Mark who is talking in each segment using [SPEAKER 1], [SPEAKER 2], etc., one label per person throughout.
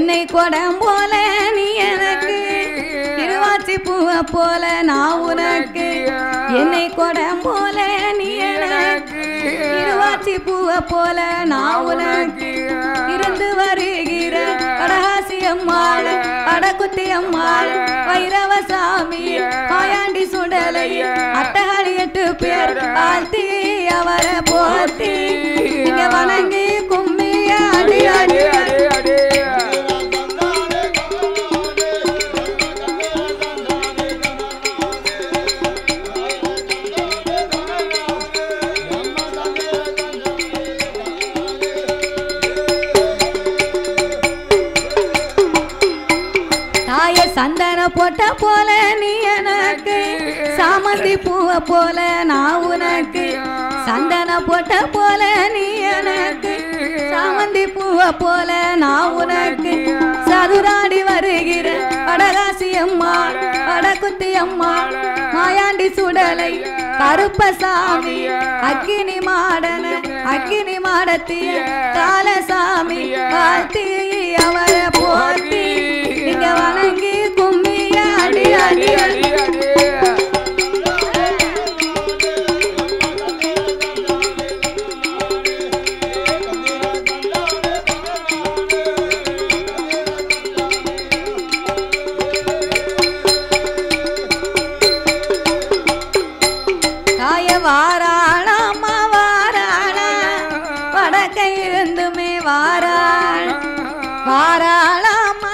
[SPEAKER 1] என்னை கொடம் போல நீ எனக்கு இருவாச்சி பூவை போல நான் உனக்கு என்னை கொடம் போல நீ எனக்கு இருவாச்சி பூவை போல நான் உனக்கு இருந்து வருகிற கடகாசி அம்மாள் அடக்குத்தி அம்மாள் வைரவசாமி ஆயாண்டி சுடலை அட்டகாளி 8 பேர் ஆழ்த்தி அவரை போத்தி இங்க வணங்கி கும்மிய அடி அடி அடி அடி சந்தன போட்ட போல நீ எனக்கு சாமந்தி பூவை போல நான் உனக்கு சந்தன போட்ட போல நீ எனக்கு சாமந்தி பூவை போல நான் உனக்கு சதுராடி வருகிற வடகாசி அம்மாள் வடக்குத்தி அம்மாள் மாயாண்டி சுடலை கருப்பசாமி அக்கினி மாடன அக்கினி மாடத்திய காலசாமி வாழ்த்தி அவரை போத்தி இங்க வணங்கி கும்மிய அடி அடி அடி அடி தாய வாராளாமா வாராள வடக்கை இருந்துமே வாராள் வாராளாமா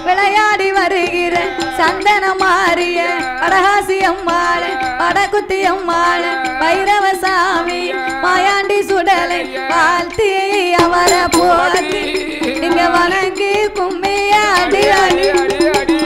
[SPEAKER 1] விளையாடி வருகிற சந்தன மாறிய வடகாசி அம்மாள் வடக்குத்தி அம்மாள் வைரவசாமி மாயாண்டி சுடலை வாழ்த்தி அவரை போத்தி இங்க வணங்கி கும்மிய அடி அடி அடி அடி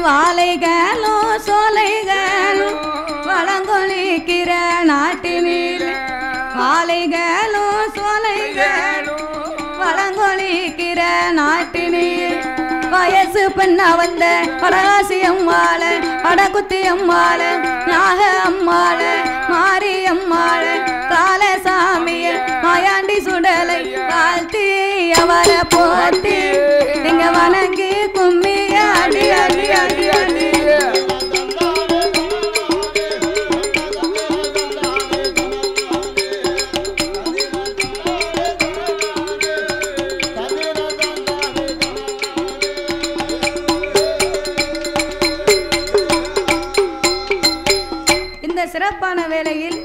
[SPEAKER 1] வாழைகளும் சோலைகளும் வளங்கொழிக்கிற நாட்டினில் வாழைகளும் சோலைகளும் வளங்கொழிக்கிற நாட்டினில் வயசு பெண்ணா வந்த வடகாசி அம்மாள் வடக்குத்தி அம்மாள் நாக அம்மாள் மாரி அம்மாள் காலசாமிய மாயாண்டி சுடலை வாழ்த்தி அவரை போத்தி நீங்க வணங்கி கும்மிய அடி அடி அடி அடி சிறப்பான வேளையில்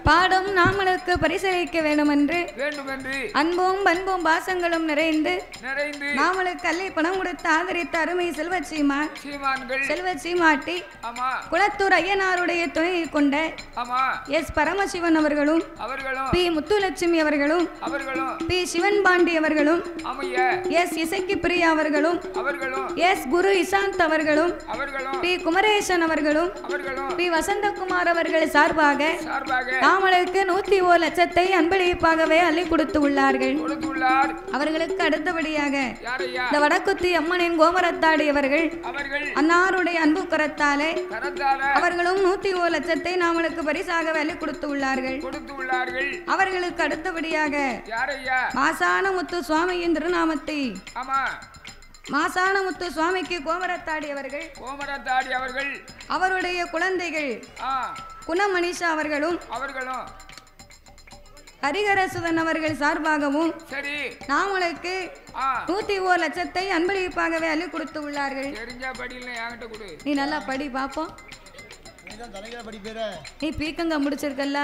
[SPEAKER 1] பாடும் நாமளுக்கு பரிசளிக்க வேண்டும் என்று அன்பும் பண்பும் பாசங்களும் நிறைந்து நாமளுக்கு அள்ளி பணம் கொடுத்து ஆதரித்த அருமை செல்வ சீமாட்டி குளத்தூர் ஐயனாருடைய துணையை கொண்ட எஸ் பரமசிவன் அவர்களும் பி முத்துலட்சுமி அவர்களும் பி சிவன் பாண்டி அவர்களும் எஸ் இசைக்கு பிரியா அவர்களும் எஸ் குரு இசாந்த் அவர்களும் பி குமரேசன் அவர்களும் பி வசந்தகுமார் அவர்கள் சார்பாக நாமளுக்கு 101 லட்சத்தை அன்பளிப்பாகவே அள்ளி கொடுத்து உள்ளார்கள். அவர்களுக்கு அடுத்தபடியாக இந்த வடக்குத்தி அம்மனின் கோமரத்தாடி அவர்கள் அன்னாருடைய அன்பு கரத்தாலே அவர்களும் 101 லட்சத்தை நாமளுக்கு பரிசாக அள்ளி கொடுத்து உள்ளார்கள். அவர்களுக்கு அடுத்தபடியாக மாசான முத்து சுவாமியின் திருநாமத்தை மாசானமுத்து சுவாமிக்கு கோமரத்தாடி அவர்கள் அவருடைய குழந்தைகள் குணமணிஷா அவர்களும் ஹரிஹரசுதன் அவர்கள் சார்பாகவும் நாமளுக்கு 101 லட்சத்தை அன்பளிப்பாகவே அள்ளி கொடுத்து உள்ளார்கள். நீ நல்லா படி பாப்போம். நீ பீக்கங்க முடிச்சிருக்கல்ல.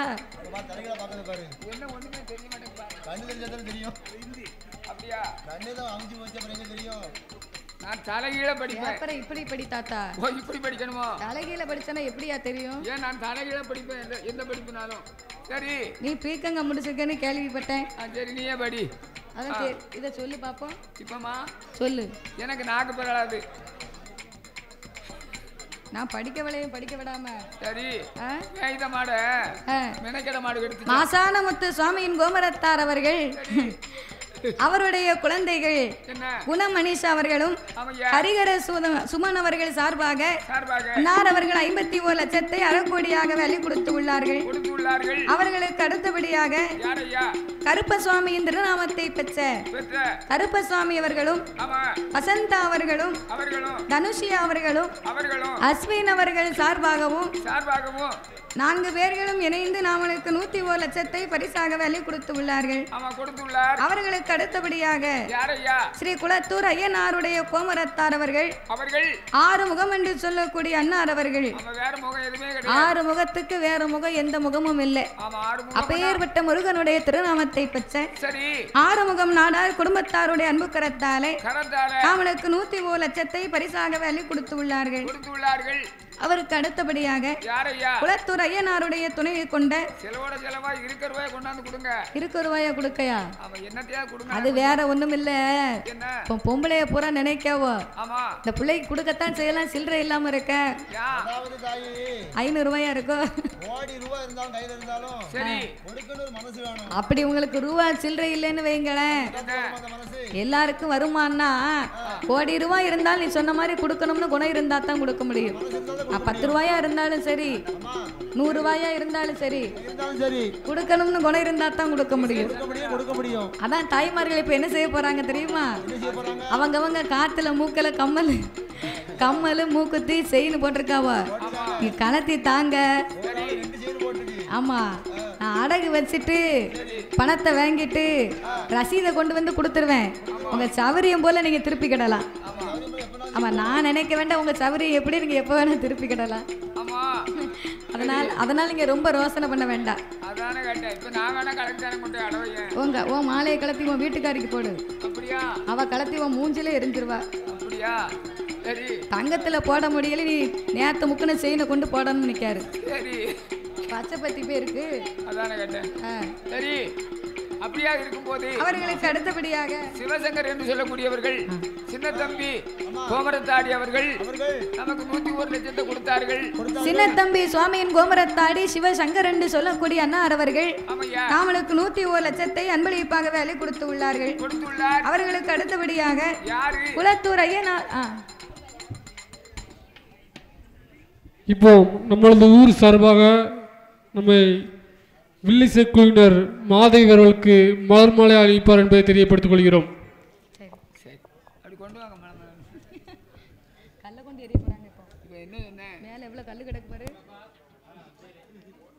[SPEAKER 2] நான் தலைகீழ படிப்பேன்.
[SPEAKER 1] அப்புறம் இப்படி படி தாத்தா.
[SPEAKER 2] ஓ இப்படி படிக்கணுமா?
[SPEAKER 1] தலைகீழ படிச்சனா எப்படியா தெரியும்?
[SPEAKER 2] ஏன் நான் தலைகீழ படிப்பேன் எந்த படிப்புனாலும். சரி
[SPEAKER 1] நீ பீக்கங்க முடிச்சிருக்கேன்னு கேள்விப்பட்டேன்.
[SPEAKER 2] சரி நீயே படி.
[SPEAKER 1] அதான் இத சொல்லு பாப்போம்.
[SPEAKER 2] இப்பமா
[SPEAKER 1] சொல்லு.
[SPEAKER 2] எனக்கு நாக்கு பரவாது.
[SPEAKER 1] நான் படிக்கவளையும் படிக்க விடாம
[SPEAKER 2] சரி
[SPEAKER 1] ஆ?
[SPEAKER 2] இந்த மாடு
[SPEAKER 1] ஆ.
[SPEAKER 2] மெனக்கெட மாடு எடுத்து
[SPEAKER 1] மாசானமுத்து சுவாமியின் கோமரத்தார் அவர்கள் அவருடைய குழந்தைகள்
[SPEAKER 2] என்ன
[SPEAKER 1] குணமணிஷ் அவர்களும்
[SPEAKER 2] ஆமையா
[SPEAKER 1] ஹரிகர சுமன் அவர்கள் சார்பாக
[SPEAKER 2] சார்பாக
[SPEAKER 1] அன்னார் அவர்கள் 51 லட்சத்தை அறக்கோடியாக வழி கொடுத்து உள்ளார்கள்.
[SPEAKER 2] கொடுத்துள்ளார்கள்.
[SPEAKER 1] அவர்களுக்கு அடுத்தபடியாக
[SPEAKER 2] யாரையா
[SPEAKER 1] கருப்பசுவாமியின் திருநாமத்தை பெற்ற
[SPEAKER 2] பெற்ற
[SPEAKER 1] கருப்பசுவாமி அவர்களும்
[SPEAKER 2] ஆமா
[SPEAKER 1] வசந்தா அவர்களும்
[SPEAKER 2] அவர்களும்
[SPEAKER 1] தனுஷியா அவர்களும்
[SPEAKER 2] அவர்களும்
[SPEAKER 1] அஸ்வின் அவர்கள் சார்பாகவும்
[SPEAKER 2] சார்பாகவும்
[SPEAKER 1] 4 பேர்களும் இணைந்து நாமளுக்கு 101 லட்சத்தை பரிசாக வழி கொடுத்து உள்ளார்கள்.
[SPEAKER 2] ஆமா கொடுத்துள்ளார்.
[SPEAKER 1] அவர்களுக்கு அடுத்தபடியாக
[SPEAKER 2] யாரையா
[SPEAKER 1] ஸ்ரீ குலத்தூர் ஐயனாருடைய கோமரத்தார் அவர்கள்
[SPEAKER 2] அவர்கள்
[SPEAKER 1] 6 முகம் என்று சொல்லக்கூடிய அன்னார் அவர்கள்
[SPEAKER 2] ஆமா வேற முகம் எதுவுமே கிடையாது.
[SPEAKER 1] 6 முகத்துக்கு வேற முகம் எந்த முகமும் இல்லை.
[SPEAKER 2] ஆமா 6 முகம்
[SPEAKER 1] அப்பேற்பட்ட முருகனுடைய திருநாமத்தை பெற்ற
[SPEAKER 2] சரி
[SPEAKER 1] 6 முகம் நாடார் குடும்பத்தாருடைய அன்பு கரத்தாலே
[SPEAKER 2] கரத்தாலே
[SPEAKER 1] அவனுக்கு 101 லட்சத்தை பரிசாக வழி கொடுத்து உள்ளார்கள்.
[SPEAKER 2] கொடுத்துள்ளார்கள்.
[SPEAKER 1] அவருக்கு அடுத்தபடியாக
[SPEAKER 2] யாரையா
[SPEAKER 1] குலத்தூர் ஐயனாருடைய துணையை கொண்ட
[SPEAKER 2] செலவோட செலவா இருக்க ரூபாய் கொண்டாந்து கொடுங்க.
[SPEAKER 1] இருக்க ரூபாயா கொடுக்கையா
[SPEAKER 2] ஆமா என்னத்தையா கொடுங்க.
[SPEAKER 1] அது வேற ஒண்ணும் இல்ல.
[SPEAKER 2] என்ன
[SPEAKER 1] இப்போ பொம்பளைய பூரா நினைக்கவோ
[SPEAKER 2] ஆமா
[SPEAKER 1] இந்த பிள்ளைக்கு கொடுக்கத்தான் செய்யலாம், சில்லறை இல்லாம இருக்க.
[SPEAKER 2] யா
[SPEAKER 3] அதாவது தாயி
[SPEAKER 1] 500 ரூபாயா இருக்கும்.
[SPEAKER 3] கோடி ரூபாய் இருந்தாலும் கையில இருந்தாலும்
[SPEAKER 2] சரி
[SPEAKER 3] கொடுக்கணும் ஒரு மனசு வேணும்.
[SPEAKER 1] அப்படி உங்களுக்கு ரூபா சில்லறை இல்லைன்னு வைங்களேன்,
[SPEAKER 3] அந்த மனசு
[SPEAKER 1] எல்லாருக்கும் வருமானா கோடி ரூபாய் இருந்தாலும் நீ சொன்ன மாதிரி கொடுக்கணும்னு குணம் இருந்தா தான் கொடுக்க முடியும். 10 ரூபாயா இருந்தாலும் சரி, 100 ரூபாயா இருந்தாலும் சரி,
[SPEAKER 3] இருந்தாலும் சரி
[SPEAKER 1] கொடுக்கணும்னு குணம் இருந்தா தான் கொடுக்க முடியும்.
[SPEAKER 3] கொடுக்க முடியும்.
[SPEAKER 1] அதான் தாய்மார்கள் இப்ப என்ன செய்ய போறாங்க தெரியுமா?
[SPEAKER 3] என்ன செய்ய போறாங்க?
[SPEAKER 1] அவங்க காத்துல மூக்கல கம்மல் மூக்குத்தி செயின் போட்டிருக்காவா, நீ கணத்தி தாங்க.
[SPEAKER 3] 2 செயின் போட்டுருக்கு.
[SPEAKER 1] ஆமா நான் அடகு வச்சுட்டு பணத்தை வாங்கிட்டு ரசீதை கொண்டு வந்து கொடுத்துருவேன், உங்க சவரியம் போல நீங்க திருப்பி கிடலாம். ஆமா நான் நினைக்க வேண்டாம், உங்க சவரியம் எப்படி நீங்க எப்ப வேணா திருப்பி கிடலாம்.
[SPEAKER 2] ஆமா
[SPEAKER 1] அதனால நீங்க ரொம்ப ரோசனை பண்ண வேண்டாம்.
[SPEAKER 2] அதானே கேட்டேன். இப்ப நான் வேணா கலெக்டர் கொண்டு அடவையேன்.
[SPEAKER 1] உன் மாலையை கலத்தி உன் வீட்டுக்காரிக்கு போடு,
[SPEAKER 2] அப்படியா
[SPEAKER 1] அவ கலத்தி உன் மூஞ்சில எரிஞ்சிருவா.
[SPEAKER 2] அப்படியா சரி
[SPEAKER 1] தங்கத்துல போட முடியல, நீ நேத்து முக்குன செயினை கொண்டு போடணும்னு நிக்காரு.
[SPEAKER 2] சரி
[SPEAKER 1] பச்சை பத்தி பேருக்கு
[SPEAKER 2] அதானே கேட்டேன். சரி அப்படியா இருக்கும்போது
[SPEAKER 1] அவர்களுக்கு அடுத்தபடியாக
[SPEAKER 2] சிவசங்கர் என்று சொல்லக்கூடியவர்கள் சின்ன தம்பி கோமரத்தாடி அவர்கள் நமக்கு 101 லட்சத்தை கொடுத்தார்கள்.
[SPEAKER 1] சின்ன தம்பி சுவாமியின் கோமரத்தாடி சிவசங்கர் என்று சொல்லக்கூடிய அண்ணார் அவர்கள்
[SPEAKER 2] ஆமையா
[SPEAKER 1] நாமளுக்கு 101 லட்சத்தை அன்பளிப்பாக வேலை கொடுத்து உள்ளார்கள்.
[SPEAKER 2] கொடுத்துள்ளார்.
[SPEAKER 1] அவர்களுக்கு அடுத்தபடியாக
[SPEAKER 2] யாரு
[SPEAKER 1] குலத்தூர் ஐயனார்
[SPEAKER 4] இப்போ நம்மளது ஊர் சார்பாக நம்மை வில்லிசை குழுவினர் மாதவி அவர்களுக்கு மலர் மாலை அளிப்பார் என்பதை தெரியப்படுத்திக் கொள்கிறோம்.
[SPEAKER 2] சரி அப்படி கொண்டு வாங்க மேடம்.
[SPEAKER 1] கல்ல கொண்டு எரிய போறாங்க.
[SPEAKER 2] இப்போ என்ன என்ன
[SPEAKER 1] மேல எவ்வளவு கல்லு கிடக்கு பாரு,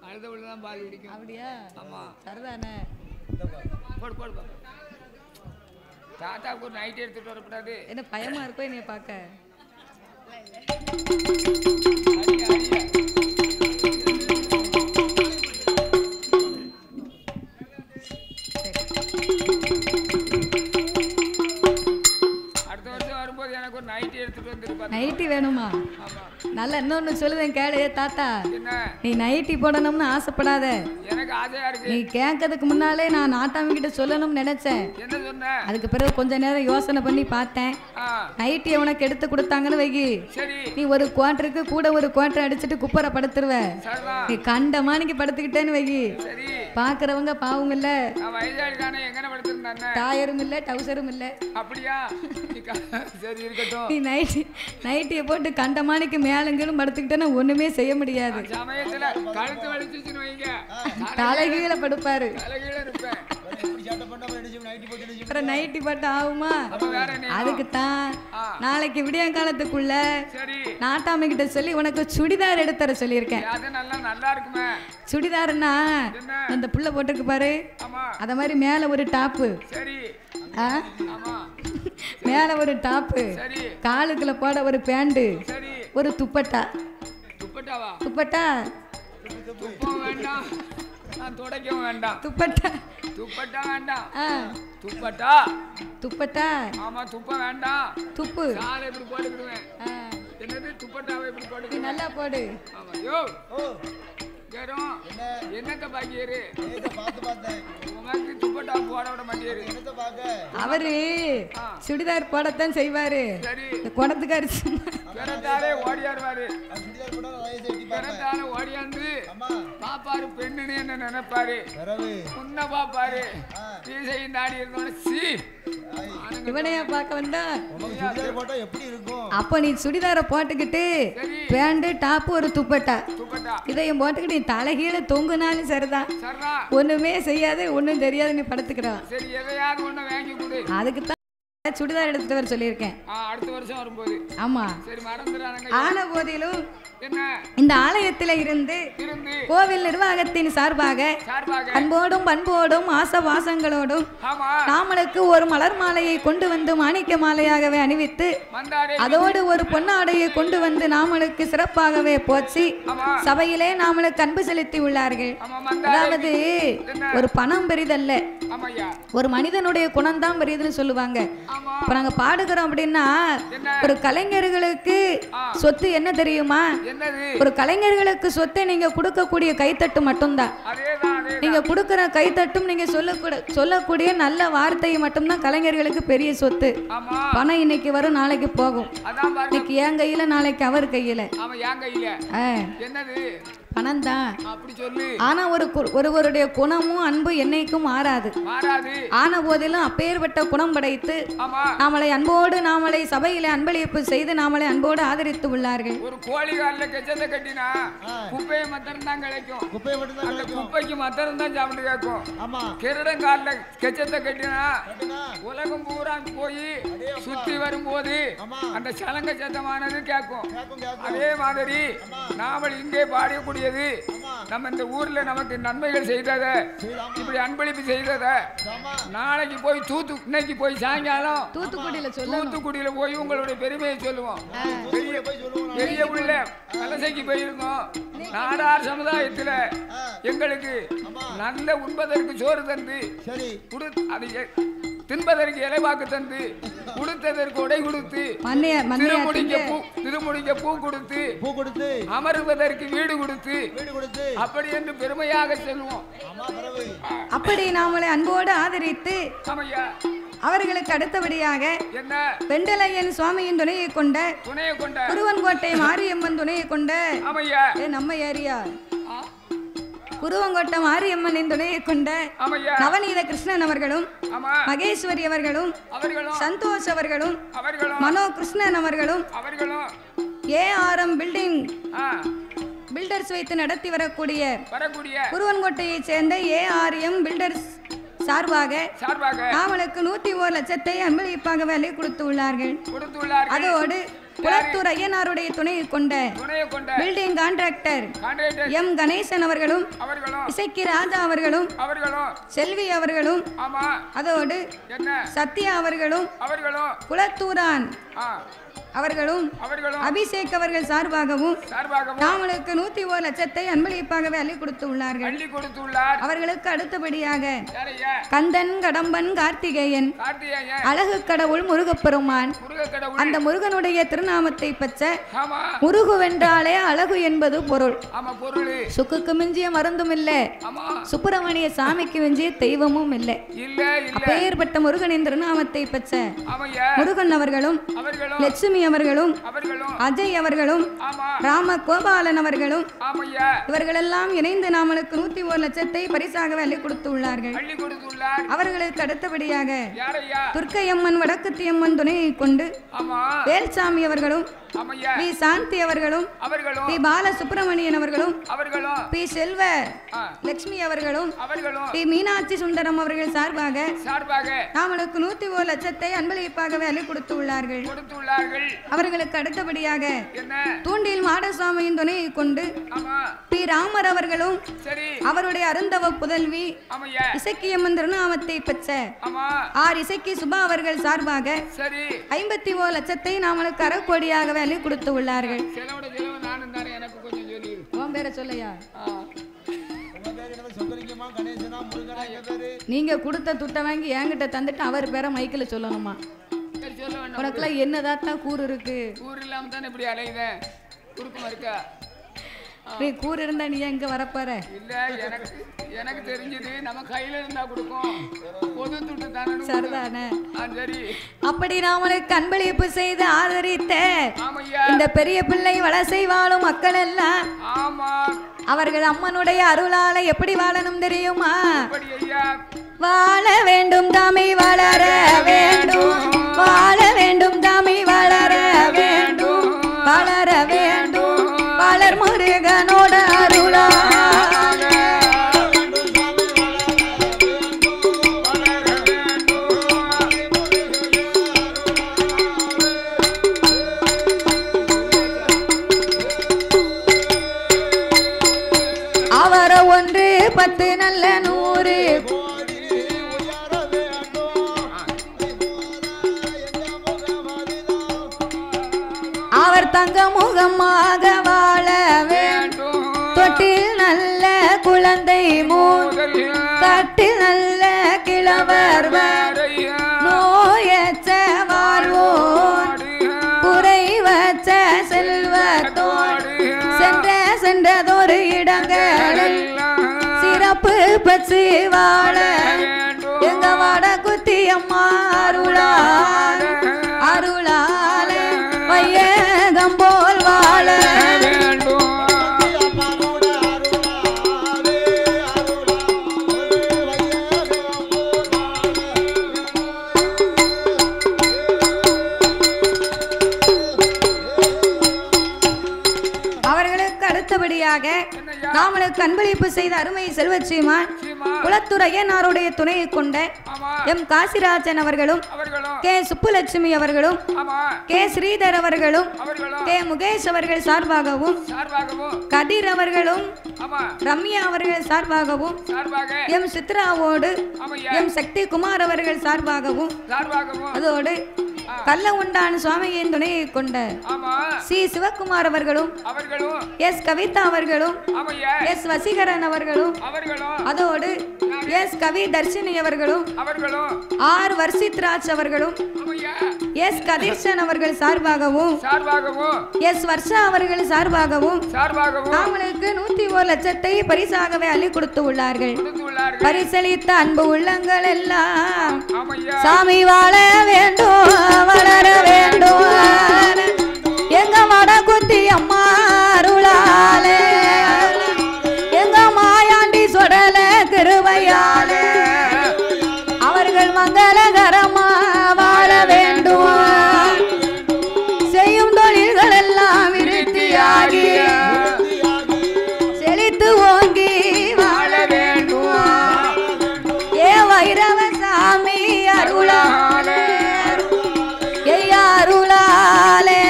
[SPEAKER 2] அழுத உள்ளதான் பால் குடிக்கும்.
[SPEAKER 1] அப்படியா?
[SPEAKER 2] ஆமா
[SPEAKER 1] சரிதானே.
[SPEAKER 2] போடு போடு பாப்பா. தாத்தாவுக்கு ஒரு நைட் எடுத்துட்டு வரக்கூடாது.
[SPEAKER 1] என்ன பயமா இருக்கோ என்னைய பார்க்க?
[SPEAKER 2] அடியா அடியா வரும்போது எனக்கு ஒரு நைட்டி எடுத்துட்டு வந்துருப்பா.
[SPEAKER 1] நைட்டி வேணுமா? நல்ல இன்னொன்னு சொல்லுவேன் கேளு தாத்தா,
[SPEAKER 2] என்ன
[SPEAKER 1] நீ நைட்டி போடணும்னு ஆசைப்படாத.
[SPEAKER 2] எனக்கு ஆசையா இருக்கு.
[SPEAKER 1] நீ கேட்கறதுக்கு முன்னாலே நான் நாட்டாம கிட்ட சொல்லணும்னு நினைச்சேன்.
[SPEAKER 2] என்ன சொன்ன?
[SPEAKER 1] அதுக்கு பிறகு கொஞ்ச நேரம் யோசனை பண்ணி பார்த்தேன். நைட்டியை உனக்கு எடுத்து கொடுத்தாங்கன்னு வைகி,
[SPEAKER 2] சரி
[SPEAKER 1] நீ ஒரு குவார்டருக்கு கூட ஒரு குவார்டர் அடிச்சுட்டு குப்பரை படுத்துருவ.
[SPEAKER 2] சரிதான்.
[SPEAKER 1] நீ கண்டமானிக்கு படுத்துக்கிட்டேன்னு வைகி,
[SPEAKER 2] சரி
[SPEAKER 1] பாக்குறவங்க பாவம் இல்ல,
[SPEAKER 2] நான் வயசாளிக்கான எங்கன படுத்திருந்தானே
[SPEAKER 1] டாயரும் இல்ல டவுசரும் இல்ல.
[SPEAKER 2] அப்படியா? சரி இருக்கட்டும்.
[SPEAKER 1] நீ நைட்டியை போட்டு கண்டமானிக்கு மேலங்களும் படுத்துக்கிட்டேன்னா ஒண்ணுமே செய்ய முடியாது.
[SPEAKER 2] சமயத்துல கழுத்து வலிச்சுன்னு வைங்க,
[SPEAKER 1] தலைகீழ படுப்பாரு.
[SPEAKER 2] தலைகீழ இருப்பேன்.
[SPEAKER 1] அப்புறம் நைட்டி போட்டு ஆகுமா?
[SPEAKER 2] அப்ப வேற என்ன?
[SPEAKER 1] அதுக்குத்தான் நாளைக்கு விடியங்காலத்துக்குள்ள
[SPEAKER 2] சரி
[SPEAKER 1] நாட்டாமை கிட்ட சொல்லி உனக்கு சுடிதார் எடுத்துற சொல்லியிருக்கேன்.
[SPEAKER 2] அது நல்லா இருக்குமே.
[SPEAKER 1] சுடிதாருன்னா அந்த புள்ள போட்டிருக்கு பாரு,
[SPEAKER 2] ஆமா
[SPEAKER 1] அத மாதிரி மேல ஒரு டாப்பு,
[SPEAKER 2] சரி ஆமா
[SPEAKER 1] மேல ஒரு டாப்பு,
[SPEAKER 2] சரி
[SPEAKER 1] காலுக்குள்ள போட ஒரு பேண்ட்,
[SPEAKER 2] சரி
[SPEAKER 1] ஒரு துப்பட்டா.
[SPEAKER 2] துப்பட்டாவா?
[SPEAKER 1] துப்பட்டா
[SPEAKER 2] துப்பம் வேண்டாம், நான் துடைக்கவும் வேண்டாம்.
[SPEAKER 1] துப்பட்டா
[SPEAKER 2] துப்பட்டா வேண்டாம். துப்பட்டா
[SPEAKER 1] துப்பட்டா
[SPEAKER 2] ஆமா துப்பம் வேண்டாம்.
[SPEAKER 1] துப்பு
[SPEAKER 2] காலை இப்படி போட்டுக்கிடுவேன். என்னது துப்பட்டாவை இப்படி
[SPEAKER 1] நீ
[SPEAKER 2] போட்டுக்கிடுவேன்.
[SPEAKER 1] நல்லா போடு.
[SPEAKER 2] ஆமா யோ வெறும் என்னத்த பாக்கியரு
[SPEAKER 3] ஏதோ பார்த்து பார்த்தேன்.
[SPEAKER 2] உனக்கு துப்பட்டா போட விட மாட்டேரு
[SPEAKER 3] என்னத்த பார்க்க?
[SPEAKER 1] அவரு சுடிதார் போடத்தான் செய்வாரு.
[SPEAKER 2] சரி
[SPEAKER 1] இந்த குடத்துக்காரு சும்மா.
[SPEAKER 2] பிறந்தாலே ஓடியாருவாரு
[SPEAKER 3] அது சுடிதார் போட்டா நான் வயசு எட்டி பார்ப்பேன்.
[SPEAKER 2] பிறந்தாலே ஓடியாந்து
[SPEAKER 3] அம்மா,
[SPEAKER 2] பாப்பாரு பெண்ணுன்னு என்ன நினைப்பாரு
[SPEAKER 3] பிறவு.
[SPEAKER 2] உன்ன பாப்பாரு மீசையும் தாடி இருந்தோட சி
[SPEAKER 1] இவனையா பார்க்க வந்தா?
[SPEAKER 3] உனக்கு சுடிதார் போட்டா எப்படி இருக்கும்?
[SPEAKER 1] அப்ப நீ சுடிதாரை போட்டுக்கிட்டு
[SPEAKER 2] சரி
[SPEAKER 1] பேண்டு டாப்பு ஒரு துப்பட்டா
[SPEAKER 2] துப்பட்டா
[SPEAKER 1] இதையும் போட்டுக்கிட்டு நீ தலைகீழ தொங்குனாலும் சரிதான்.
[SPEAKER 2] சர்ரா
[SPEAKER 1] ஒண்ணுமே செய்யாது ஒண்ணும் தெரியாது நீ படுத்துக்கிறான்.
[SPEAKER 2] சரி எதையாவது ஒண்ணு வாங்கி கொடு
[SPEAKER 1] அதுக்கு தான் சுடிதார் எடுத்துட்டு வர சொல்லியிருக்கேன்.
[SPEAKER 2] அடுத்த வருஷம் வரும்போது
[SPEAKER 1] ஆமா.
[SPEAKER 2] சரி மறந்துடாதங்க
[SPEAKER 1] ஆன போதிலும்
[SPEAKER 2] என்ன
[SPEAKER 1] இந்த ஆலயத்தில இருந்து
[SPEAKER 2] இருந்து
[SPEAKER 1] கோவில் நிர்வாகத்தின் சார்பாக
[SPEAKER 2] சார்பாக
[SPEAKER 1] அன்போடும் பண்போடும் ஆசவாசங்களோடும்
[SPEAKER 2] ஆமா
[SPEAKER 1] நாமளுக்கு ஒரு மலர் மாலையை கொண்டு வந்து மாணிக்க மாலையாகவே அணிவித்து
[SPEAKER 2] மந்தாரே
[SPEAKER 1] அதோடு ஒரு பொன்னாடையை கொண்டு வந்து நாமளுக்கு சிறப்பாகவே போச்சு
[SPEAKER 2] ஆமா
[SPEAKER 1] சபையிலே நாமளுக்கு அன்பு செலுத்தி உள்ளார்கள்.
[SPEAKER 2] ஆமா மந்தாரே
[SPEAKER 1] அதாவது ஒரு பணம் பெரிதல்ல,
[SPEAKER 2] ஆமாய்யா
[SPEAKER 1] ஒரு மனிதனுடைய குணம்தான் பெரியதுன்னு சொல்லுவாங்க.
[SPEAKER 2] ஆமா
[SPEAKER 1] இப்ப நாங்க பாடுகிறோம் அப்படின்னா
[SPEAKER 2] என்ன
[SPEAKER 1] ஒரு கலைஞர்களுக்கு சொத்து என்ன தெரியுமா?
[SPEAKER 2] என்னது
[SPEAKER 1] ஒரு கலைஞர்களுக்கு சொத்தை நீங்க கொடுக்கக்கூடிய கைத்தட்டு மட்டும்தான்.
[SPEAKER 2] அதேதான்
[SPEAKER 1] நீங்க கொடுக்கிற கைத்தட்டும் நீங்க சொல்லக்கூடிய நல்ல வார்த்தை மட்டும்தான் கலைஞர்களுக்கு பெரிய சொத்து.
[SPEAKER 2] ஆமா
[SPEAKER 1] பணம் இன்னைக்கு வரும் நாளைக்கு போகும்.
[SPEAKER 2] அதான் பாருங்க
[SPEAKER 1] இன்னைக்கு என் கையில நாளைக்கு அவர் கையில.
[SPEAKER 2] ஆமா என் கையில என்னது
[SPEAKER 1] பணம் தான்.
[SPEAKER 2] அப்படி சொல்லு
[SPEAKER 1] ஆனா ஒருவருடைய குணமும் அன்பு என்னைக்கும் மாறாது.
[SPEAKER 2] மாறாது
[SPEAKER 1] ஆன போதிலும் அப்பேற்பட்ட குணம் படைத்து
[SPEAKER 2] ஆமா
[SPEAKER 1] நாமளை அன்போடு நாமளை சபையில அன்பளிப்பு செய்து நாமளை அன்போடு ஆதரித்து உள்ளார்கள்.
[SPEAKER 2] ஒரு கோழி காலில் கெச்சத்தை கட்டினா குப்பையை மத்தரம் தான் கிடைக்கும்.
[SPEAKER 3] குப்பையை மட்டும்தான்
[SPEAKER 2] அந்த
[SPEAKER 3] கிடைக்கும்.
[SPEAKER 2] குப்பைக்கு மத்தரம் தான் சாப்பிட்டு கேட்கும்.
[SPEAKER 3] ஆமா,
[SPEAKER 2] கிரடன் காலில் கெச்சத்தை கட்டினா
[SPEAKER 3] கட்டுனா,
[SPEAKER 2] உலகம் பூரா போய் சுத்தி வரும்போது
[SPEAKER 3] ஆமா,
[SPEAKER 2] அந்த சலங்க சத்தமானது கேட்கும்.
[SPEAKER 3] கேட்கும் கேட்கும்.
[SPEAKER 2] அதே மாதிரி நாமல் இங்கே பாடக்கூடியது நம்ம இந்த ஊர்ல நமக்கு நன்மைகள் செய்தத
[SPEAKER 3] செய்தாமா.
[SPEAKER 2] இப்படி அன்பளிப்பு செய்தத
[SPEAKER 3] ஆமா,
[SPEAKER 2] நாளைக்கு போய் இன்னைக்கு போய் சாயங்காலம்
[SPEAKER 1] தூத்துக்குடியில சொல்லணும்.
[SPEAKER 2] தூத்துக்குடியில போய் உங்களுடைய பெருமையை சொல்லுவோம். பெரிய
[SPEAKER 3] போய் சொல்லுவோம்.
[SPEAKER 2] பெரிய உள்ள வலசைக்கு போயிருந்தோம். நாடார் சமுதாயத்துல எங்களுக்கு நல்ல உண்பதற்கு சோறு தந்து
[SPEAKER 3] சரி,
[SPEAKER 2] அதை தின்பதற்கு இலைவாக்கு தந்து கொடுத்ததற்கு உடை கொடுத்து திருமுடிக்க பூ கொடுத்து
[SPEAKER 3] பூ கொடுத்து
[SPEAKER 2] அமருவதற்கு வீடு கொடுத்து
[SPEAKER 3] வீடு கொடுத்து
[SPEAKER 2] அப்படி என்று பெருமையாக சொல்லுவோம்.
[SPEAKER 3] ஆமா, பிறவு.
[SPEAKER 1] அப்படி நாமளை அன்போடு ஆதரித்து
[SPEAKER 2] ஆமையா
[SPEAKER 1] அவர்களுக்கு அடுத்தபடியாக
[SPEAKER 2] என்ன
[SPEAKER 1] வெண்டலையன் சுவாமியின் துணையை கொண்ட
[SPEAKER 2] துணையை கொண்ட
[SPEAKER 1] குருவன்கோட்டை மாரியம்மன் துணையை கொண்ட
[SPEAKER 2] ஆமையா
[SPEAKER 1] நம்ம ஏரியா குருவங்கோட்டை மாரியம்மனின் துணையை கொண்ட
[SPEAKER 2] ஆமையா
[SPEAKER 1] நவநீத கிருஷ்ணன் அவர்களும்
[SPEAKER 2] ஆமா
[SPEAKER 1] மகேஸ்வரி அவர்களும்
[SPEAKER 2] அவர்களும்
[SPEAKER 1] சந்தோஷ் அவர்களும்
[SPEAKER 2] அவர்களும்
[SPEAKER 1] மனோ கிருஷ்ணன் அவர்களும்
[SPEAKER 2] அவர்களும்
[SPEAKER 1] ஏஆர்எம் பில்டர்ஸ் வைத்து நடத்தி வரக்கூடிய குருவன்கோட்டையை சேர்ந்த ஏஆர்எம் பில்டர்ஸ் சார்பாக நாமளுக்கு 101 லட்சத்தை அன்பளிப்பாக வேலை கொடுத்து உள்ளார்கள். அதோடு குளத்தூர் ஐயனாருடைய துணையை கொண்ட பில்டிங் கான்ட்ராக்டர் எம் கணேசன் அவர்களும் இசைக்கு ராஜா அவர்களும் செல்வி அவர்களும் அதோடு சத்யா அவர்களும் குளத்தூரான் அவர்களும் அபிஷேக் அவர்கள் சார்பாகவும் நாமளுக்கு 101 லட்சத்தை அன்பளிப்பாகவே அள்ளி கொடுத்து உள்ளார்கள். அவர்களுக்கு அடுத்தபடியாக கந்தன் கடம்பன் கார்த்திகேயன் அழகு கடவுள் முருகப்பெருமான் அந்த முருகனுடைய திருநாமத்தை பெற்ற முருகு வென்றாலே அழகு என்பது பொருள். சுக்குக்கு மிஞ்சிய மருந்தும் இல்லை, சுப்பிரமணிய சாமிக்கு மிஞ்சிய தெய்வமும் இல்லை. அப்பேற்பட்ட முருகனின் திருநாமத்தை பெற்ற முருகன் அவர்களும் லட்சுமி அவர்களும் அஜய் அவர்களும் ராம கோபாலன் அவர்களும் இவர்களெல்லாம் இணைந்து நாமளுக்கு 101 லட்சத்தை பரிசாக அள்ளி கொடுத்து உள்ளார்கள். அவர்களுக்கு அடுத்தபடியாக துர்க்கையம்மன் வடக்குத்தியம்மன் துணையை கொண்டு வேல்சாமி அவர்களும் பி சாந்தி அவர்களும் பி பாலசுப்ரமணியன் அவர்களும் பி செல்வ லட்சுமி அவர்களும் பி மீனாட்சி சுந்தரம் அவர்கள் சார்பாக நாமளுக்கு 101 லட்சத்தை அன்பளிப்பாகவே அள்ளி கொடுத்து உள்ளார்கள். அவர்களுக்கு அடுத்தபடியாக தூண்டில் மாடசாமியின் துணையை கொண்டு பி ராமர் அவர்களும் அவருடைய அருந்தவ புதல்வி இசக்கியம்மன் திருநாமத்தை பெற்ற ஆர் இசக்கி சுபா அவர்கள் சார்பாக 51 லட்சத்தை நாமளுக்கு அறக்கோடியாகவே அள்ளி கொடுத்து உள்ளார்கள். நீங்க கொடுத்த துட்டை வாங்கி என்கிட்ட தந்துட்டு அவர் பேரை மைக்கில் சொல்லணுமா? உனக்குலாம் என்னதான் கூறு இருக்கு?
[SPEAKER 2] கூறு இல்லாம தானே இப்படி அலையுத குறுக்கமா இருக்கா?
[SPEAKER 1] நீ கூறு இருந்தா நீ எங்க வரப்போற?
[SPEAKER 2] இல்ல எனக்கு தெரிஞ்சது நம்ம கையில இருந்தா கொடுக்கும், பொது துட்டு தானே.
[SPEAKER 1] சரிதானே?
[SPEAKER 2] சரி.
[SPEAKER 1] அப்படி நாமளுக்கு அன்பளிப்பு செய்து ஆதரித்த
[SPEAKER 2] ஆமையா
[SPEAKER 1] இந்த பெரிய பிள்ளை வலசை வாழும் மக்கள் எல்லாம்
[SPEAKER 2] ஆமா
[SPEAKER 1] அவர்கள் அம்மனுடைய அருளால எப்படி வாழணும் தெரியுமா?
[SPEAKER 2] அப்படி ஐயா
[SPEAKER 1] வாழ வேண்டும் தாமை வளர வேண்டும், வாழ வேண்டும் தாமை வளர வேண்டும், வளர வேண்டும் வளர் முருகனோட அருளா. அவர 1 10 நல்ல 100 அவர் தங்க முகமாக வாழ வேண்டும், தொட்டில் நல்ல குழந்தை தட்டில் நல்ல கிழவர் நோயச்ச வாழ்வோர் குறை வச்ச செல்வத்தோடு சென்றதொரு இடங்களில் சிறப்பு பச்சு வாழ எங்க வாட குத்தியம்மா அருளால அருளால வையகம் போல் வாழ வேண்டும். அவர்களுக்கு அடுத்தபடியாக நாமளுக்கு அன்பளிப்பு செய்த அருமை செல்வச்சிமான் குலத்துறையனாருடைய துணையை கொண்ட எம் காசிராஜன் அவர்களும், கே சுப்புலட்சுமி அவர்களும், கே ஸ்ரீதர் அவர்களும், கே முகேஷ் அவர்கள் சார்பாகவும், கதிர் அவர்களும், ரம்யா அவர்கள் சார்பாகவும், எம் சித்ராவோடு எம் சக்தி குமார் அவர்கள் சார்பாகவும், அதோடு கல்ல உண்டான சுவாமியின் துணையை கொண்ட சி சிவகுமார் அவர்களும், எஸ் கவிதா அவர்களும், எஸ் வசீகரன் அவர்களும், அதோடு எஸ் கவி தர்ஷினி அவர்களும், ஆர் வர்ஷித்ராஜ் அவர்களும், எஸ் கதிர்ஷன் அவர்கள் சார்பாகவும், எஸ் வர்ஷா அவர்கள் சார்பாகவும் நாமளுக்கு 101 லட்சத்தை பரிசாகவே அள்ளி கொடுத்து உள்ளார்கள். பரிசளித்த அன்பு உள்ளங்கள் எல்லாம் சாமி வாழ வேண்டும், வளர வேண்டும் எங்க வட குத்தி அம்மா அருளாலே, எங்க மாயாண்டி சொடல கிருபையாலே அவர்கள் மங்களகரமா வாழ வேண்டும், செய்யும் தொழில்கள் எல்லாம் விருத்தியாகி செழித்து ஓங்கி வாழ வேண்டும். ஏ வைரவ சாமி அருளாலே அருளாலே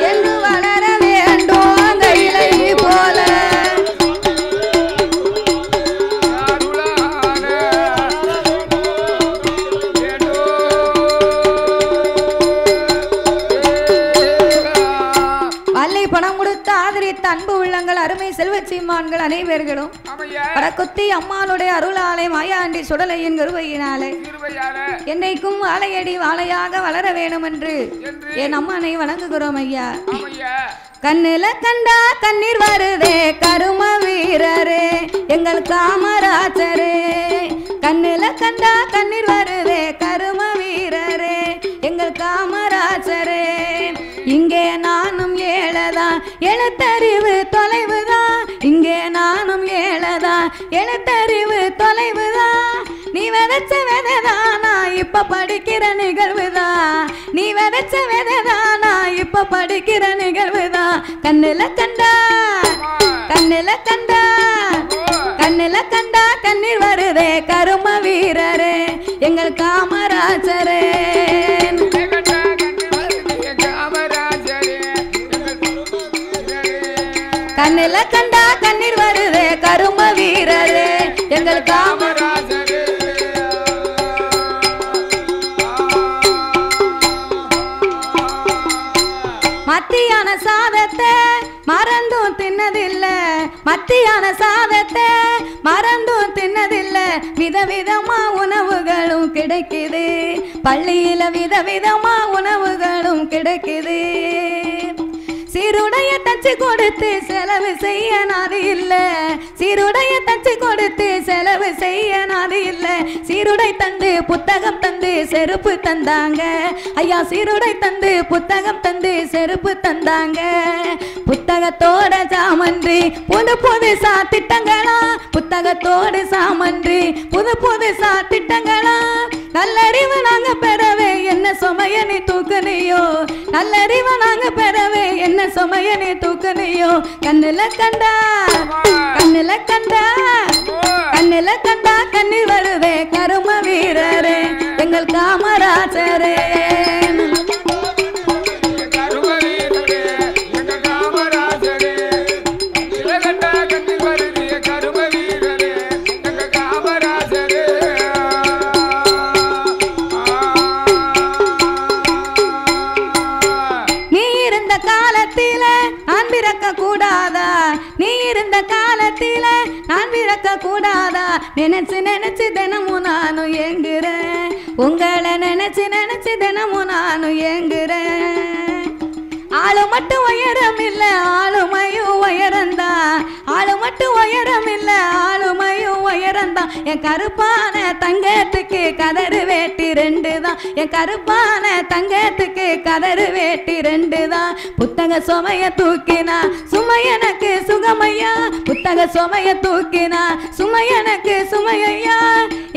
[SPEAKER 1] என்று வளர வேண்டும் கையிலை போல. வள்ளி பணம் கொடுத்து ஆதரித்த அன்பு உள்ளங்கள் அருமை செல்வச்சீமான்கள் அனைவர்களும் வடக்குத்தி அம்மானுடைய அருளாலை மாயாண்டி சுடலையின் கருவையினாலே என்னைக்கும் வாழையடி வாழையாக வளர வேணும் என்று என் அம்மனை வணங்குகிறோம் ஐயா. கண்ணுல கண்டா கண்ணீர் வருதே கரும வீரரே எங்கள் காமராஜரே, கண்ணுல கண்டா கண்ணீர் வருதே கரும வீரரே எங்கள் காமராஜரே. இங்கே நானும் ஏழதான் எழுத்தறிவு தொலைவுதான், இங்கே நானும் ஏழதான் எழுத்தறிவு தொலைவுதான். நீ விதைச்ச விதைதானா இப்ப படிக்கிற நிகழ்வுதான், நீ விதைச்ச விதைதானா இப்ப படிக்கிற நிகழ்வுதான். கண்ணுல கண்டா கண்ணுல கண்டா கண்ணுல கண்டா கண்ணீர் வருதே கரும வீரரே எங்கள் காமராஜரே. கண்ணுல கண்டா கண்ணீர் வருதே கரும வீரரே எங்கள் காமராஜரே. மத்தியான சாதத்தை மறந்தும் தின்னதில்ல, மத்தியான சாதத்தை மறந்தும் தின்னதில்ல, விதவிதமா உணவுகளும் கிடைக்குது பள்ளியில, விதவிதமா உணவுகளும் கிடைக்குது. சீருடைய தச்சு கொடுத்து செலவு செய்ய நாது இல்ல சீருடைய தச்சு கொடுத்து செலவு செய்ய நாது இல்ல சீருடை தந்து புத்தகம் தந்து செருப்பு தந்தாங்க ஐயா சீருடை தந்து புத்தகம் தந்து செருப்பு தந்தாங்க புத்தகத்தோட சாமன்றி புது புதுசா திட்டங்களா புத்தகத்தோடு சாமன்றி புது புதுசா திட்டங்களா நல்லறிவு நாங்க பெறவே என்ன சுமைய நீ தூக்குனியோ நல்லறிவு நாங்க பெறவே என்ன சுமைய நீ தூக்குனியோ கண்ணுல கண்டா கண்ணுல கண்டா கண்ணுல கண்டா கண்ணீர் வருதே கரும வீரரே எங்கள் காமராஜரே கூடாதா நீ இருந்த காலத்தில நான் பிறக்க கூடாதா நினைச்சு நினைச்சு தினமும் நானும் ஏங்குறேன் உங்களை நினைச்சு நினைச்சு தினமும் நானும் ஏங்குறேன் ஆளு மட்டும் உயரம் இல்ல ஆளுமையும் உயரந்தான் ஆளு மட்டும் உயரம் இல்ல ஆளுமையும் உயரந்தான் என் கருப்பான தங்கத்துக்கு கதறு வேட்டி 2 தான் என் கருப்பான தங்கத்துக்கு கதறு வேட்டி 2 தான் புத்தக சுமைய தூக்கினா சுமை எனக்கு சுகமையா புத்தக சுமைய தூக்கினா சுமை எனக்கு சுமையா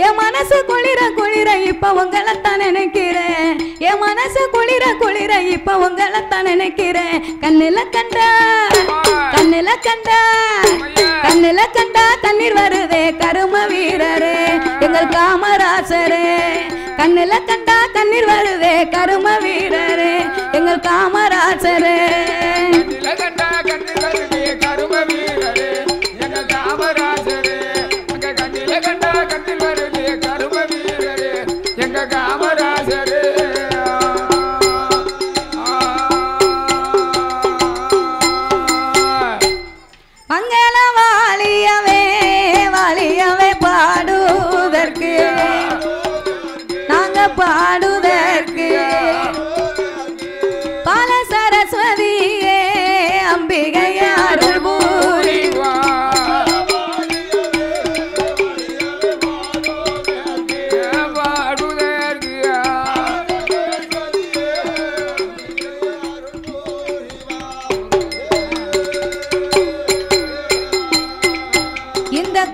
[SPEAKER 1] என் மனசு குளிர குளிர இப்ப உங்களைத்தான் நினைக்கிறேன் என் மனசு குளிர குளிர இப்ப உங்களைத்தான் நினைக்கிறேன் கண்ணுல கண்டா கண்ணுல கண்டா கண்ணுல கண்டா கண்ணீர் வருதே கரும வீரரே எங்கள் காமராஜரே கண்ணுல கண்டா கண்ணீர் வருதே கரும வீரரே எங்கள் காமராஜரே
[SPEAKER 2] கண்டா கண்ணீர் வருதே கரும வீரரே எங்கள் காமராஜரே கண்ணில கண்டா கண்ணீர் வருதே கரும வீரரே எங்கள் காமராஜரே
[SPEAKER 1] மங்கள வாழியவே வாழியவே பாடுவதற்கு நாங்க பாடுவதற்கு பல சரஸ்வதியே அம்பிகையே அருள் புரிவா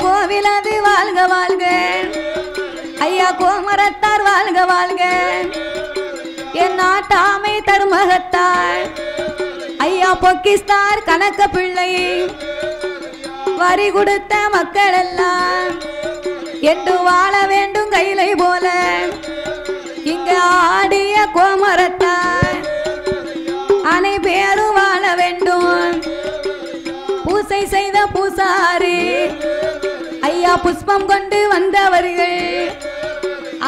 [SPEAKER 1] கோவிலது வாழ்க வாழ்க ஐயா கோமரத்தார் வாழ்க வாழ்க என் நாட்டாமை தருமகத்தார் ஐயா பொக்கிஸ்தார் கணக்க பிள்ளை வரி கொடுத்த மக்கள் எல்லாம் என்று வாழ வேண்டும் கையிலை போல இங்க ஆடிய கோமரத்தார் அனை பேரும் வாழ வேண்டும் பூசை செய்த பூசாரி ஐயா புஷ்பம் கொண்டு வந்தவர்கள்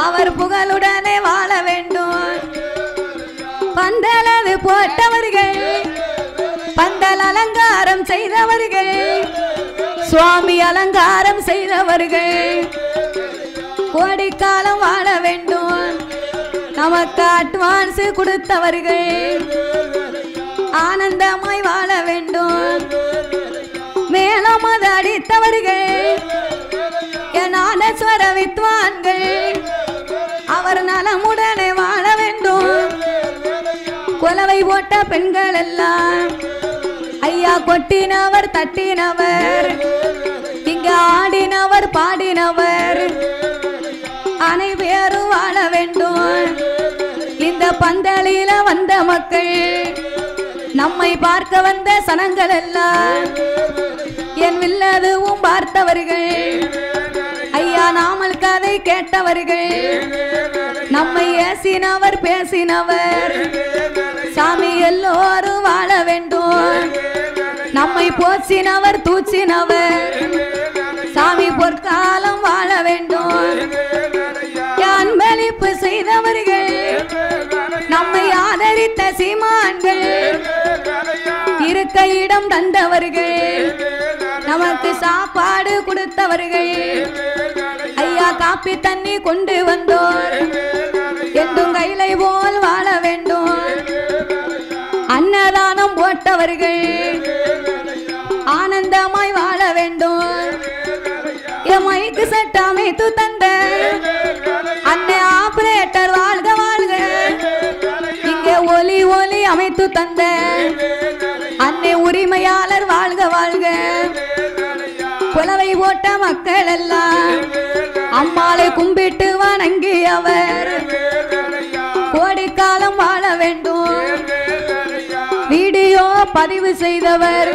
[SPEAKER 1] அவர் புகழுடனே வாழ வேண்டும் பந்தலது போட்டவர்கள் பந்தல் அலங்காரம் செய்தவர்கள் சுவாமி அலங்காரம் செய்தவர்கள் கோடிக்காலம் வாழ வேண்டும் நமக்கு அட்வான்ஸ் கொடுத்தவர்கள் ஆனந்தமாய் வாழ வேண்டும் மேலமது அடித்தவர்கள் என் ஆனஸ்வர வித்வான்கள் அவர் நலமுடனே வாழ வேண்டும் கொலவை போட்ட பெண்கள் எல்லாம் ஐயா கொட்டினவர் தட்டினவர் இங்க ஆடினவர் பாடினவர் அனை பேரும் வாழ வேண்டும் இந்த பந்தலில வந்த மக்கள் நம்மை பார்க்க வந்த சனங்கள் எல்லாம் என் வில்லதுவும் பார்த்தவர்கள் ஐயா நாமல் கதை கேட்டவர்கள் நம்மை ஏசினவர் பேசினவர் சாமி எல்லோரும் வாழ வேண்டும் நம்மை போச்சினவர் தூச்சினவர் சாமி பொற்காலம் வாழ வேண்டும் அன்பளிப்பு செய்தவர்கள் நம்மை ஆதரித்த சீமான்கள் இருக்க இடம் தந்தவர்கள் நமக்கு சாப்பாடு கொடுத்தவர்கள் ஐயா காப்பி தண்ணி கொண்டு வந்தோர் என்றும் கைலை போல் வாழ வேண்டும் அன்னதானம் போட்ட கொண்டவர்கள் ஆனந்தமாய் வாழ வேண்டும். எமைக்கு சட்ட அமைத்து தந்த அன்னை ஆபரேட்டர் வாழ்க வாழ்க. இங்கே ஒலி ஒலி அமைத்து தந்த அன்னை உரிமையாளர் வாழ்க வாழ்க. குலவை போட்ட மக்கள் எல்லாம் அம்மாளை கும்பிட்டு வணங்கியவர் கோடிக்காலம் வாழ வேண்டும். வீடியோ பதிவு செய்தவர்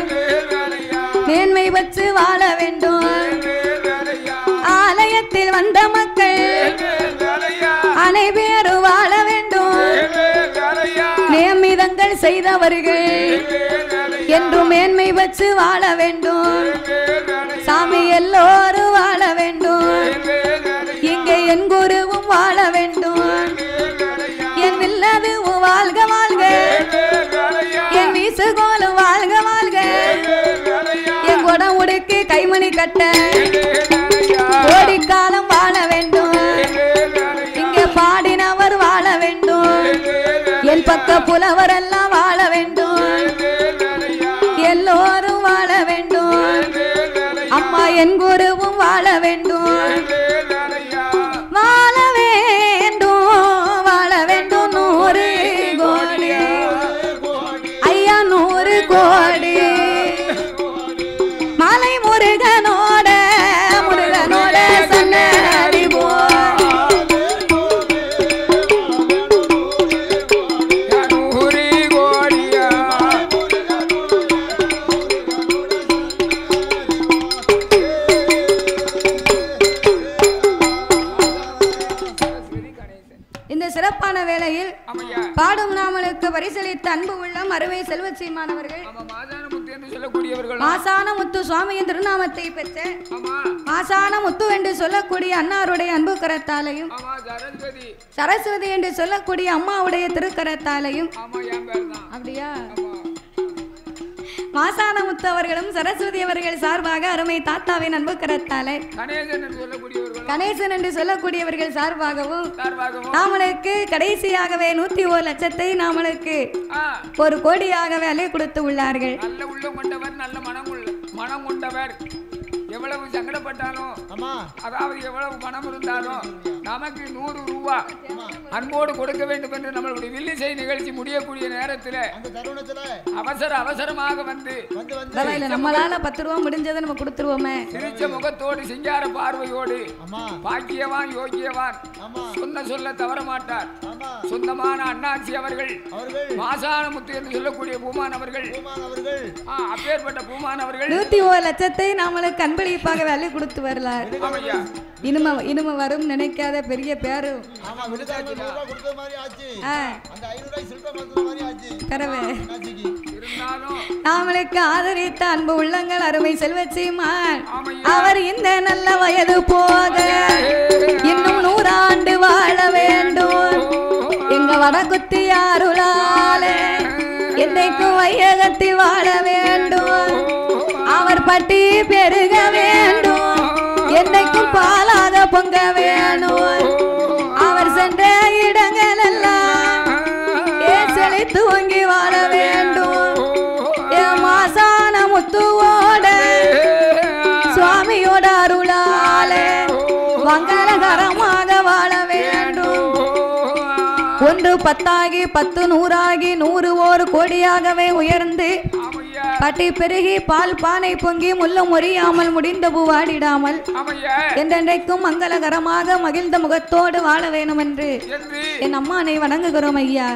[SPEAKER 1] மேன்மை வச்சு வாழ வேண்டும். ஆலயத்தில் வந்த மக்கள் அனைவரும் வாழ வேண்டும். நியமிதங்கள் செய்தவர்கள் என்றும் மேன்மை வச்சு வாழ வேண்டும். சாமி எல்லோரும் வாழ வேண்டும். இங்கே என் குருவும் வாழ வேண்டும். என் வில்லதுவும் வாழ்க வாழ்க. என் வீசுகோலும் வாழ்க வாழ்க. என் குடம் உடுக்கு கைமணி கட்ட கோடிக்காலம் வாழ வேண்டும். இங்கே பாடினவர் வாழ வேண்டும். என் பக்க புலவர் எல்லாம் வாழ வேண்டும். எல்லோரும் வாழ வேண்டும். அம்மா என் குருவும் வாழ வேண்டும். வாழ வேண்டும் வாழ வேண்டும். 100 கோடி ஐயா 100 கோடி. மலை முருகனோட முருகனோட சன்னதி போ. சிறப்பான வேளையில் பாடும் நாமலுக்கு பரிசளித்த அன்பு உள்ளம் அருமை செல்வச்சீமானவர்கள் மாசான முத்து சுவாமியின் திருநாமத்தை பெற்ற மாசான முத்து என்று சொல்லக்கூடிய அன்னாருடைய அன்பு கரத்தாலையும் சரஸ்வதி என்று சொல்லக்கூடிய அம்மாவுடைய திருக்கரத்தாலையும் அப்படியா மாசான முத்து அவர்களும் சரஸ்வதி அவர்கள் சார்பாக அருமை தாத்தாவின் அன்பு கரத்தாலே கணேசன் என்று சொல்லக்கூடியவர்கள் சார்பாகவும் நாமளுக்கு கடைசியாகவே 101 லட்சத்தை நாமளுக்கு 1 கோடியாகவே அள்ளி கொடுத்து உள்ளார்கள்.
[SPEAKER 2] நல்ல உள்ளம் கொண்டவர், நல்ல மனம் கொண்டவர். எவ்வளவு சங்கடப்பட்டாலும் அதாவது எவ்வளவு பணம் இருந்தாலும் நமக்கு 100 ரூபா அன்போடு கொடுக்க வேண்டும் என்று நம்மளுடைய வில்லிசை நிகழ்ச்சி முடியக்கூடிய நேரத்தில் அவசரமாக வந்து
[SPEAKER 1] நம்மளால 10 ரூபா முடிஞ்சதை நம்ம கொடுத்துருவோமே.
[SPEAKER 2] சிரிச்ச முகத்தோடு சிங்கார பார்வையோடு பாக்கியவான் யோகியவான் சொன்ன சொல்ல தவற மாட்டார் சொந்தமான அண்ணாச்சி அவர்கள் மாசான முத்து என்று சொல்லக்கூடிய பூமான் அவர்கள் அப்பேற்பட்ட பூமான் அவர்கள்
[SPEAKER 1] 101 லட்சத்தை நம்மளுக்கு அன்பளிப்பாக அள்ளி கொடுத்து வரலார். இனிமே வரும் நினைக்காத பெரிய பேரு நாமளுக்கு ஆதரித்த அன்பு உள்ளங்கள் அருமை செல்வச்சீமான் அவர் இந்த நல்ல வயது போக இன்னும் 100 ஆண்டு வாழ வேண்டும். எங்க வடகுத்தி அருளாலே என்னைக்கும் வையகத்தில் வாழ வேண்டும். அவர் பட்டி பெருக வேண்டும். என்னைக்கும் பாலாக பொங்க வேணும். அவர் சென்ற இடங்கள் எல்லாம் செழித்து ஓங்கி வாழ வேண்டும். மாசான முத்துவோட சுவாமியோட அருளாலே மங்களகரமாக வாழ வேண்டும். 1 10 10 100 100 1 கோடியாகவே உயர்ந்து பட்டி பெருகி பால் பானை பொங்கி முள்ளும் முறியாமல் முடிந்த பூவாடிடாமல் என்றென்றைக்கும் மங்களகரமாக மகிழ்ந்த முகத்தோடு வாழ வேணும் என்று என் அம்மானை வணங்குகிறோம் ஐயா.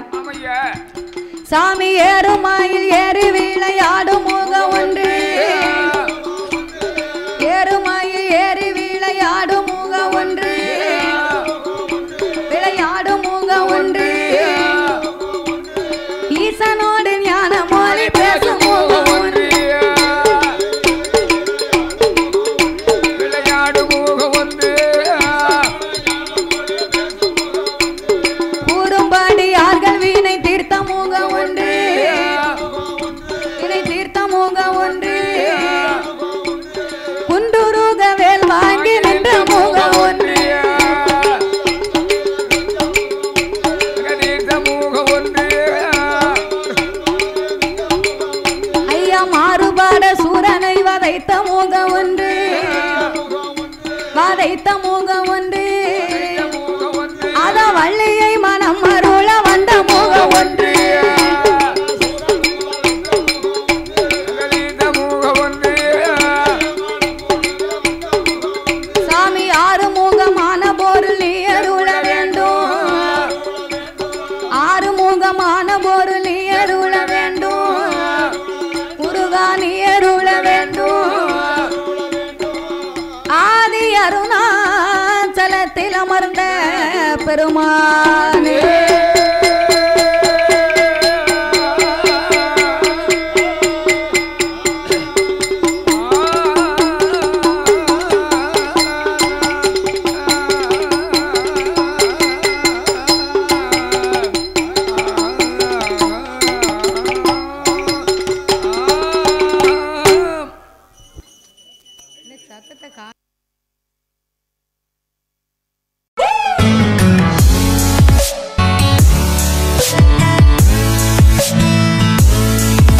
[SPEAKER 1] சாமி ஏறுமாயில் ஏறி விளையாடும் முக ஒன்று ஏறுமாயில் ஏறி விளையாடும் முக ஒன்று விளையாடும் முக ஒன்று ஈசனோடு ஞான மொழி பேசும் முகம் ஒன்று
[SPEAKER 2] விளையாடும் முகம் ஒன்று
[SPEAKER 1] கூறும்படியார்கள் வீணை தீர்த்த முகம் ஒன்று வினை தீர்த்த முகம் ஒன்று ஆறுமுகமான பொருள் நீ அருள வேண்டும் முருகா நீ அருள வேண்டும் ஆதி அருணாச்சலத்தில் அமர்ந்த பெருமானே